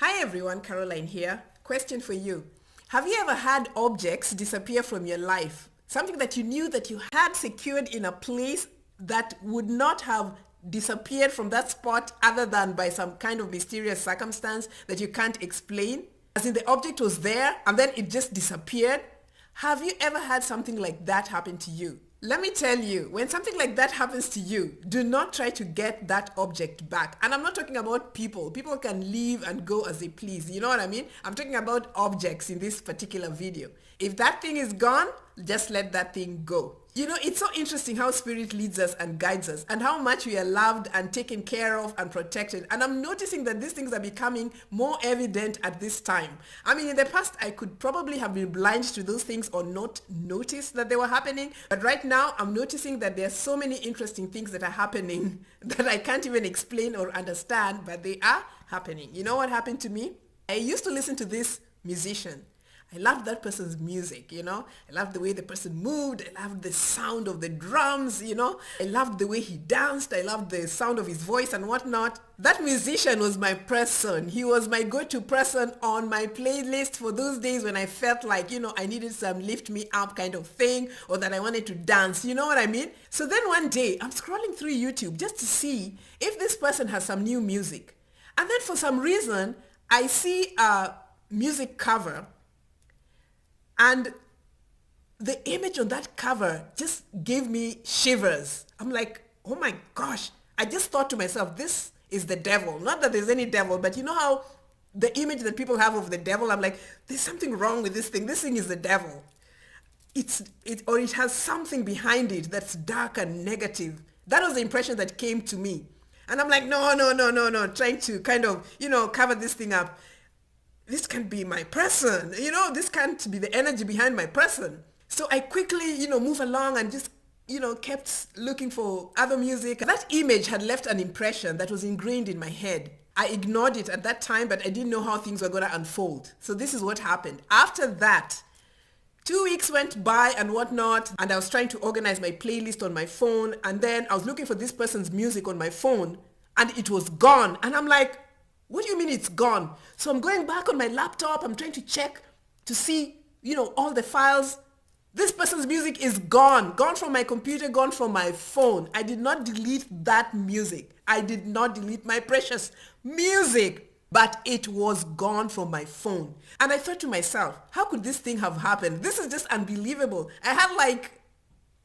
Hi everyone, Caroline here. Question for you. Have you ever had objects disappear from your life? Something that you knew that you had secured in a place that would not have disappeared from that spot other than by some kind of mysterious circumstance that you can't explain? As in the object was there and then it just disappeared? Have you ever had something like that happen to you? Let me tell you, when something like that happens to you, do not try to get that object back. And I'm not talking about people. People can leave and go as they please. You know what I mean? I'm talking about objects in this particular video. If that thing is gone, just let that thing go. You know, it's so interesting how spirit leads us and guides us and how much we are loved and taken care of and protected. And I'm noticing that these things are becoming more evident at this time. I mean, in the past, I could probably have been blind to those things or not notice that they were happening. But right now, I'm noticing that there are so many interesting things that are happening that I can't even explain or understand, but they are happening. You know what happened to me? I used to listen to this musician. I loved that person's music, you know. I loved the way the person moved. I loved the sound of the drums, you know. I loved the way he danced. I loved the sound of his voice and whatnot. That musician was my person. He was my go-to person on my playlist for those days when I felt like, you know, I needed some lift me up kind of thing or that I wanted to dance. You know what I mean? So then one day I'm scrolling through YouTube just to see if this person has some new music. And then for some reason, I see a music cover. And the image on that cover just gave me shivers. I'm like, oh my gosh. I just thought to myself, this is the devil. Not that there's any devil, but you know how the image that people have of the devil, I'm like, there's something wrong with this thing. This thing is the devil. It has something behind it that's dark and negative. That was the impression that came to me. And I'm like, no, trying to kind of, you know, cover this thing up. This can't be my person, you know, this can't be the energy behind my person. So I quickly, you know, move along and just, you know, kept looking for other music. That image had left an impression that was ingrained in my head. I ignored it at that time, but I didn't know how things were going to unfold. So this is what happened. After that, 2 weeks went by and whatnot, and I was trying to organize my playlist on my phone, and then I was looking for this person's music on my phone, and it was gone. And I'm like, what do you mean it's gone? So I'm going back on my laptop. I'm trying to check to see, you know, all the files. This person's music is gone from my computer, gone from my phone. I did not delete that music. I did not delete my precious music, but it was gone from my phone. And I thought to myself, how could this thing have happened? This is just unbelievable. I had like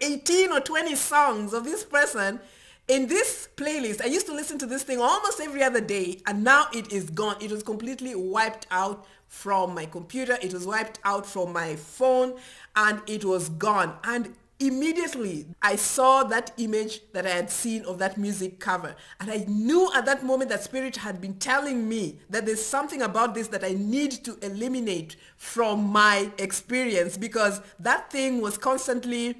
18 or 20 songs of this person in this playlist. I used to listen to this thing almost every other day, and now it is gone. It was completely wiped out from my computer. It was wiped out from my phone, and it was gone. And immediately I saw that image that I had seen of that music cover. And I knew at that moment that Spirit had been telling me that there's something about this that I need to eliminate from my experience, because that thing was constantly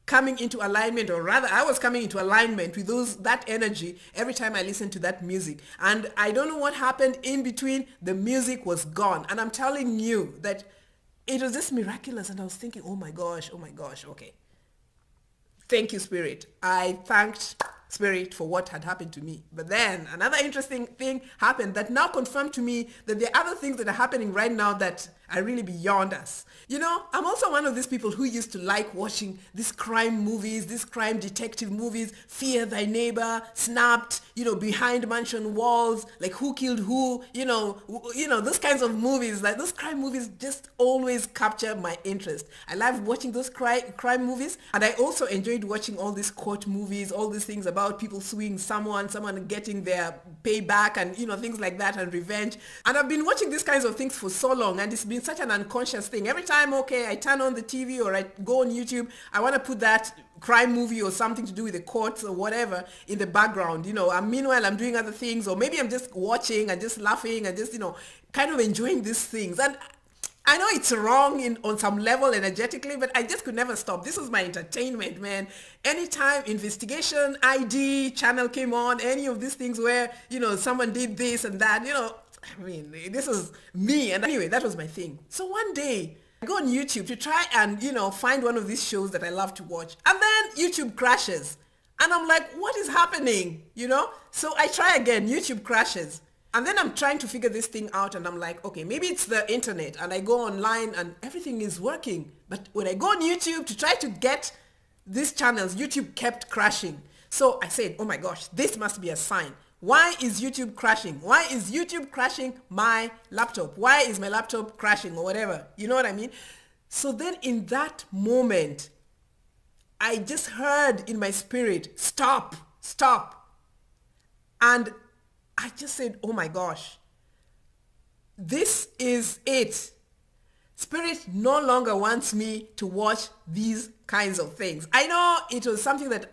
coming into alignment, or rather I was coming into alignment with that energy every time I listened to that music. And I don't know what happened in between. The music was gone. And I'm telling you that it was just miraculous. And I was thinking, oh my gosh, okay. Thank you, Spirit. I thanked Spirit for what had happened to me. But then another interesting thing happened that now confirmed to me that there are other things that are happening right now that are really beyond us. You know, I'm also one of these people who used to like watching these crime movies, these crime detective movies, Fear Thy Neighbor, Snapped, you know, Behind Mansion Walls, like Who Killed Who, you know, those kinds of movies. Like those crime movies just always capture my interest. I love watching those crime movies, and I also enjoyed watching all these court movies, all these things about people suing someone getting their payback, and, you know, things like that, and revenge. And I've been watching these kinds of things for so long, and it's been such an unconscious thing. Every time, okay, I turn on the TV or I go on YouTube, I want to put that crime movie or something to do with the courts or whatever in the background, you know. And meanwhile, I'm doing other things, or maybe I'm just watching and just laughing and just, you know, kind of enjoying these things. And I know it's wrong on some level energetically, but I just could never stop. This was my entertainment, man. Anytime investigation, ID channel came on, any of these things where, you know, someone did this and that, you know, I mean, this is me. And anyway, that was my thing. So one day I go on YouTube to try and, you know, find one of these shows that I love to watch. And then YouTube crashes. And I'm like, what is happening? You know? So I try again. YouTube crashes. And then I'm trying to figure this thing out and I'm like, okay, maybe it's the internet, and I go online and everything is working. But when I go on YouTube to try to get these channels, YouTube kept crashing. So I said, oh my gosh, this must be a sign. Why is YouTube crashing? Why is YouTube crashing my laptop? Why is my laptop crashing or whatever? You know what I mean? So then in that moment, I just heard in my spirit, stop, stop. And I just said, oh my gosh, this is it. Spirit no longer wants me to watch these kinds of things. I know it was something that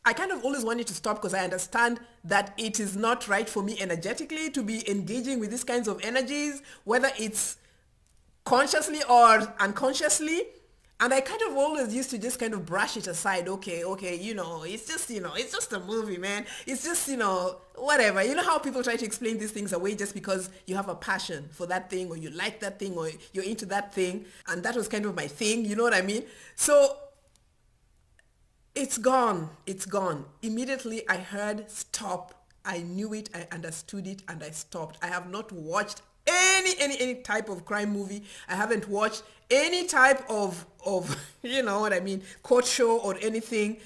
I kind of always wanted to stop because I understand that it is not right for me energetically to be engaging with these kinds of energies, whether it's consciously or unconsciously. And I kind of always used to just kind of brush it aside. Okay, it's just a movie, man. It's just, whatever. You know how people try to explain these things away just because you have a passion for that thing, or you like that thing, or you're into that thing. And that was kind of my thing. You know what I mean? So it's gone. It's gone. Immediately I heard stop. I knew it. I understood it, and I stopped. I have not watched any type of crime movie. I haven't watched any type of you know what I mean, court show or anything.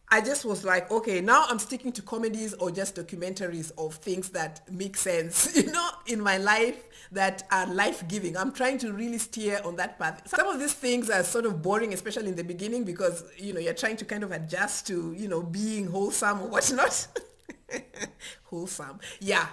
I just was like, okay, now I'm sticking to comedies or just documentaries of things that make sense, in my life, that are life-giving. I'm trying to really steer on that path. Some of these things are sort of boring, especially in the beginning, because, you're trying to kind of adjust to, being wholesome or whatnot. Wholesome. Yeah.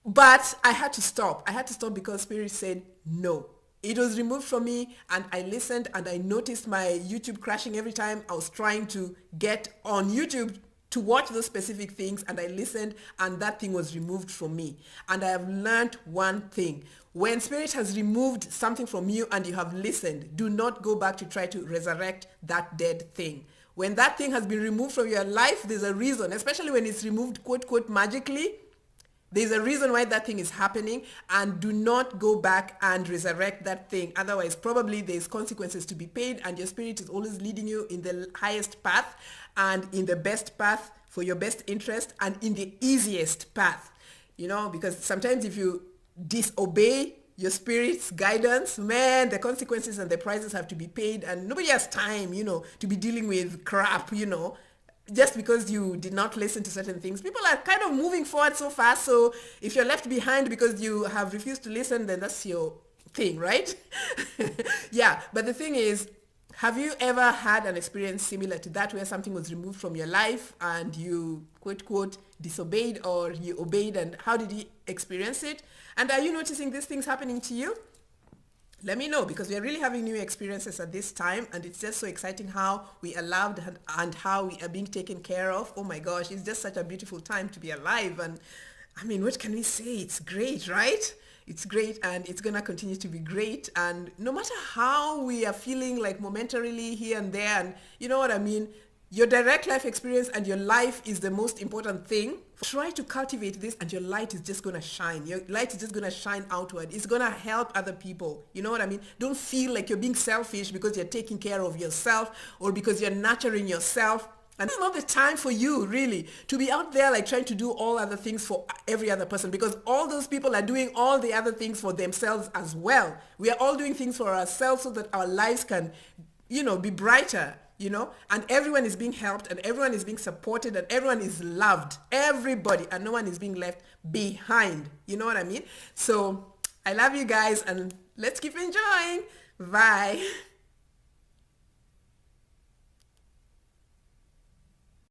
But I had to stop. I had to stop because Spirit said no. It was removed from me, and I listened, and I noticed my YouTube crashing every time I was trying to get on YouTube to watch those specific things, and I listened, and that thing was removed from me. And I have learned one thing. When Spirit has removed something from you and you have listened, do not go back to try to resurrect that dead thing. When that thing has been removed from your life, there's a reason, especially when it's removed, quote, quote, magically. There's a reason why that thing is happening, and do not go back and resurrect that thing. Otherwise, probably there's consequences to be paid, and your spirit is always leading you in the highest path and in the best path for your best interest and in the easiest path, because sometimes if you disobey your spirit's guidance, man, the consequences and the prices have to be paid, and nobody has time, to be dealing with crap, just because you did not listen to certain things. People are kind of moving forward so fast. So if you're left behind because you have refused to listen, then that's your thing, right? Yeah. But the thing is, have you ever had an experience similar to that, where something was removed from your life and you, quote, quote, disobeyed, or you obeyed, and how did you experience it? And are you noticing these things happening to you? Let me know, because we are really having new experiences at this time, and it's just so exciting how we are loved and how we are being taken care of. Oh my gosh, it's just such a beautiful time to be alive. And I mean, what can we say? It's great, right? It's great, and it's going to continue to be great. And no matter how we are feeling like momentarily here and there, and you know what I mean, your direct life experience and your life is the most important thing. Try to cultivate this, and your light is just going to shine. Your light is just going to shine outward. It's going to help other people. You know what I mean? Don't feel like you're being selfish because you're taking care of yourself or because you're nurturing yourself. And it's not the time for you, really, to be out there like trying to do all other things for every other person, because all those people are doing all the other things for themselves as well. We are all doing things for ourselves so that our lives can, be brighter. And everyone is being helped, and everyone is being supported, and everyone is loved, everybody, and no one is being left behind. You know what I mean? So I love you guys, and let's keep enjoying. Bye.